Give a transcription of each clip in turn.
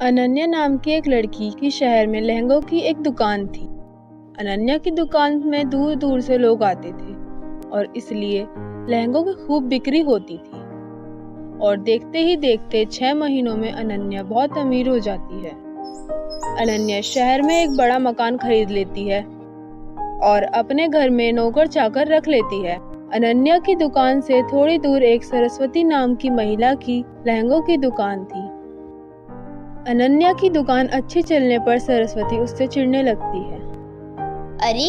अनन्या नाम की एक लड़की की शहर में लहंगों की एक दुकान थी। अनन्या की दुकान में दूर दूर से लोग आते थे और इसलिए लहंगों की खूब बिक्री होती थी। और देखते ही देखते 6 महीनों में अनन्या बहुत अमीर हो जाती है। अनन्या शहर में एक बड़ा मकान खरीद लेती है और अपने घर में नौकर चाकर रख लेती है। अनन्या की दुकान से थोड़ी दूर एक सरस्वती नाम की महिला की लहंगों की दुकान थी। अनन्या की दुकान अच्छी चलने पर सरस्वती उससे चिढ़ने लगती है। अरे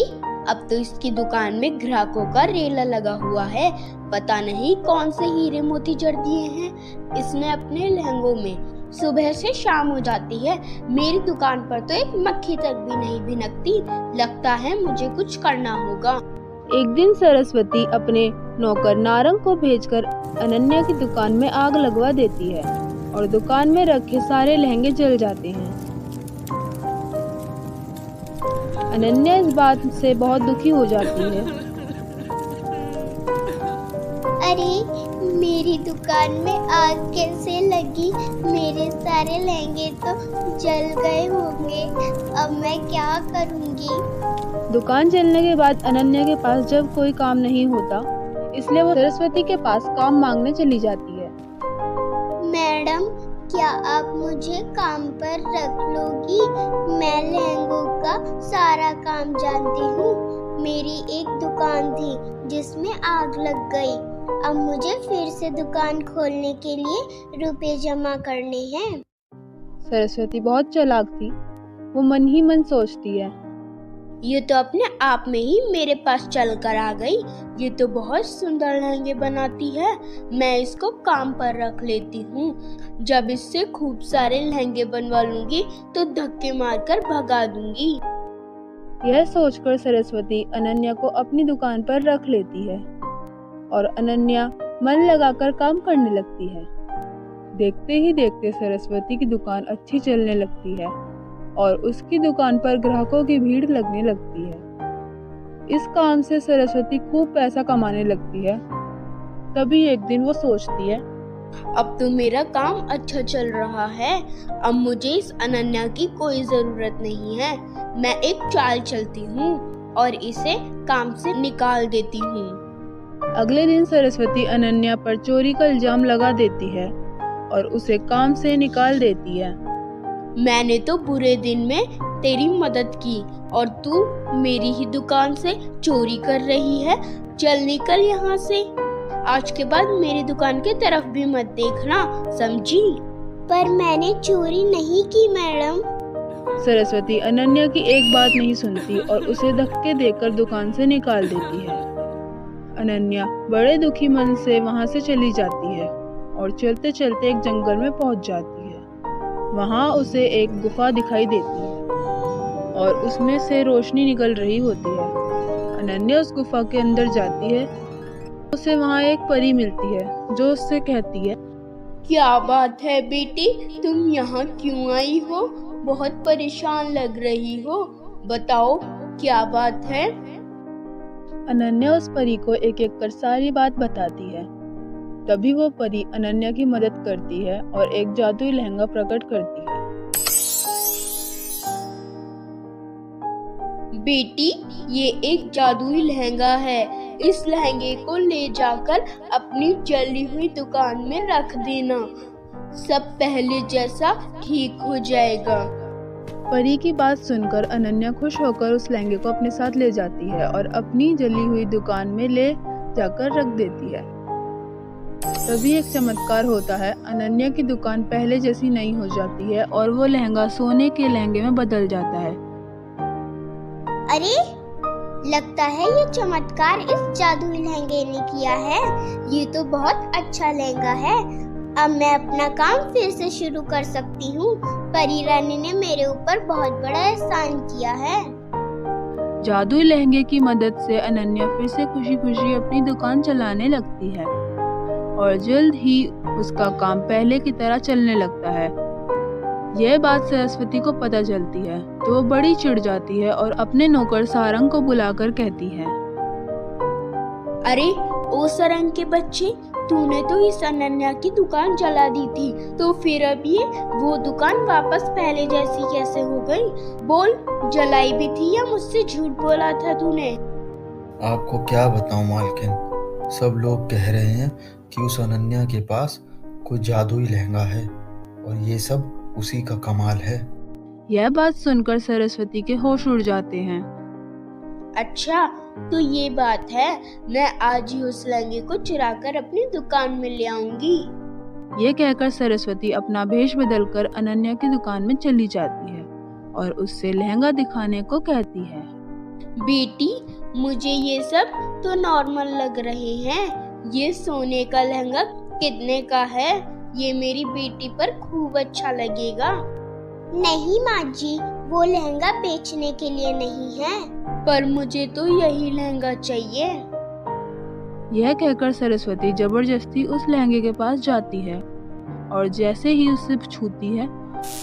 अब तो इसकी दुकान में ग्राहकों का रेला लगा हुआ है। पता नहीं कौन से हीरे मोती जड़ दिए हैं इसने अपने लहंगों में। सुबह से शाम हो जाती है, मेरी दुकान पर तो एक मक्खी तक भी नहीं भिनकती। लगता है मुझे कुछ करना होगा। एक दिन सरस्वती अपने नौकर नारंग को भेजकर अनन्या की दुकान में आग लगवा देती है और दुकान में रखे सारे लहंगे जल जाते हैं। अनन्या इस बात से बहुत दुखी हो जाती है। अरे मेरी दुकान में आग कैसे लगी? मेरे सारे लहंगे तो जल गए होंगे। अब मैं क्या करूँगी? दुकान जलने के बाद अनन्या के पास जब कोई काम नहीं होता, इसलिए वो सरस्वती के पास काम मांगने चली जाती है। मैडम, क्या आप मुझे काम पर रख लोगी? मैं लहंगों का सारा काम जानती हूँ। मेरी एक दुकान थी जिसमें आग लग गई। अब मुझे फिर से दुकान खोलने के लिए रुपए जमा करने हैं। सरस्वती बहुत चालाक थी। वो मन ही मन सोचती है, ये तो अपने आप में ही मेरे पास चल कर आ गई। ये तो बहुत सुंदर लहंगे बनाती है। मैं इसको काम पर रख लेती हूँ। जब इससे खूब सारे लहंगे बनवा लूंगी तो धक्के मारकर भगा दूंगी। यह सोचकर सरस्वती अनन्या को अपनी दुकान पर रख लेती है और अनन्या मन लगाकर काम करने लगती है। देखते ही देखते सरस्वती की दुकान अच्छी चलने लगती है और उसकी दुकान पर ग्राहकों की भीड़ लगने लगती है। इस काम से सरस्वती खूब पैसा कमाने लगती है। तभी एक दिन वो सोचती है, अब तो मेरा काम अच्छा चल रहा है। अब मुझे इस अनन्या की कोई जरूरत नहीं है। मैं एक चाल चलती हूँ और इसे काम से निकाल देती हूँ। अगले दिन सरस्वती अनन्या पर चोरी का इल्जाम लगा देती है और उसे काम से निकाल देती है। मैंने तो बुरे दिन में तेरी मदद की और तू मेरी ही दुकान से चोरी कर रही है। चल निकल यहाँ से। आज के बाद मेरी दुकान की तरफ भी मत देखना, समझी? पर मैंने चोरी नहीं की मैडम। सरस्वती अनन्या की एक बात नहीं सुनती और उसे धक्के देकर दुकान से निकाल देती है। अनन्या बड़े दुखी मन से वहाँ से चली जाती है और चलते चलते एक जंगल में पहुँच जाती है। वहाँ उसे एक गुफा दिखाई देती है और उसमें से रोशनी निकल रही होती है। अनन्या उस गुफा के अंदर जाती है। उसे वहाँ एक परी मिलती है जो उससे कहती है, क्या बात है बेटी, तुम यहाँ क्यों आई हो? बहुत परेशान लग रही हो। बताओ क्या बात है? अनन्या उस परी को एक एक कर सारी बात बताती है। तभी वो परी अनन्या की मदद करती है और एक जादुई लहंगा प्रकट करती है। बेटी, ये एक जादुई लहंगा है। इस लहंगे को ले जाकर अपनी जली हुई दुकान में रख देना। सब पहले जैसा ठीक हो जाएगा। परी की बात सुनकर अनन्या खुश होकर उस लहंगे को अपने साथ ले जाती है और अपनी जली हुई दुकान में ले जाकर रख देती है। तभी एक चमत्कार होता है। अनन्या की दुकान पहले जैसी नई हो जाती है और वो लहंगा सोने के लहंगे में बदल जाता है। अरे लगता है ये चमत्कार इस जादुई लहंगे ने किया है। ये तो बहुत अच्छा लहंगा है। अब मैं अपना काम फिर से शुरू कर सकती हूँ। परी रानी ने मेरे ऊपर बहुत बड़ा एहसान किया है। जादुई लहंगे की मदद से अनन्या फिर से खुशी खुशी अपनी दुकान चलाने लगती है और जल्द ही उसका काम पहले की तरह चलने लगता है। यह बात सरस्वती को पता चलती है तो वो बड़ी चिढ़ जाती है और अपने नौकर सारंग को बुलाकर कहती है, अरे ओ सारंग के बच्चे, तूने तो इस अनन्या की दुकान जला दी थी, तो फिर अब ये वो दुकान वापस पहले जैसी कैसे हो गई? बोल, जलाई भी थी या मुझसे झूठ बोला था तूने? आपको क्या बताऊं मालकिन, सब लोग कह रहे हैं कि उस अनन्या के पास कोई जादुई लहंगा है और ये सब उसी का कमाल है। यह बात सुनकर सरस्वती के होश उड़ जाते हैं। अच्छा, तो ये बात है, मैं आज ही उस लहंगे को चुरा कर अपनी दुकान में ले आऊंगी। ये कहकर सरस्वती अपना भेष बदलकर अनन्या की दुकान में चली जाती है और उससे लहंगा दिखाने को कहती है। बेटी, मुझे ये सब तो नॉर्मल लग रहे हैं। ये सोने का लहंगा कितने का है? ये मेरी बेटी पर खूब अच्छा लगेगा। नहीं माँ जी, वो लहंगा बेचने के लिए नहीं है। पर मुझे तो यही लहंगा चाहिए। यह कहकर सरस्वती जबरदस्ती उस लहंगे के पास जाती है और जैसे ही उसे छूती है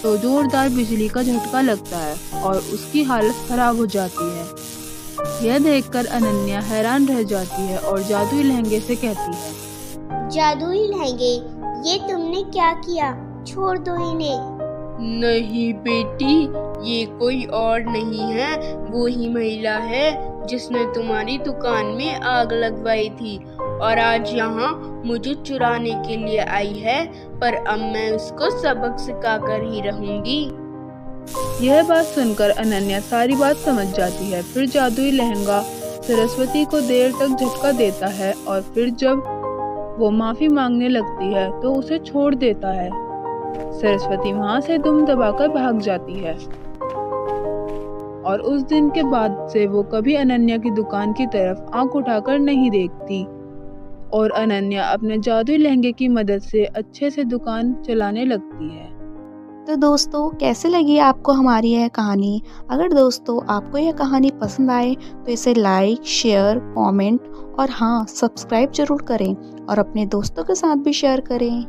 तो जोरदार बिजली का झटका लगता है और उसकी हालत खराब हो जाती है। यह देखकर अनन्या हैरान रह जाती है और जादुई लहंगे से कहती है, जादुई लहंगे, ये तुमने क्या किया? छोड़ दो इन्हें। नहीं बेटी, ये कोई और नहीं है, वो ही महिला है जिसने तुम्हारी दुकान में आग लगवाई थी और आज यहाँ मुझे चुराने के लिए आई है, पर अब मैं उसको सबक सिखाकर ही रहूंगी। यह बात सुनकर अनन्या सारी बात समझ जाती है। फिर जादुई लहंगा सरस्वती को देर तक झटका देता है और फिर जब वो माफी मांगने लगती है तो उसे छोड़ देता है। सरस्वती वहां से दुम दबाकर भाग जाती है और उस दिन के बाद से वो कभी अनन्या की दुकान की तरफ आंख उठाकर नहीं देखती और अनन्या अपने जादुई लहंगे की मदद से अच्छे से दुकान चलाने लगती है। तो दोस्तों, कैसे लगी आपको हमारी यह कहानी? अगर दोस्तों आपको यह कहानी पसंद आए तो इसे लाइक, शेयर, कमेंट और हाँ, सब्सक्राइब जरूर करें और अपने दोस्तों के साथ भी शेयर करें।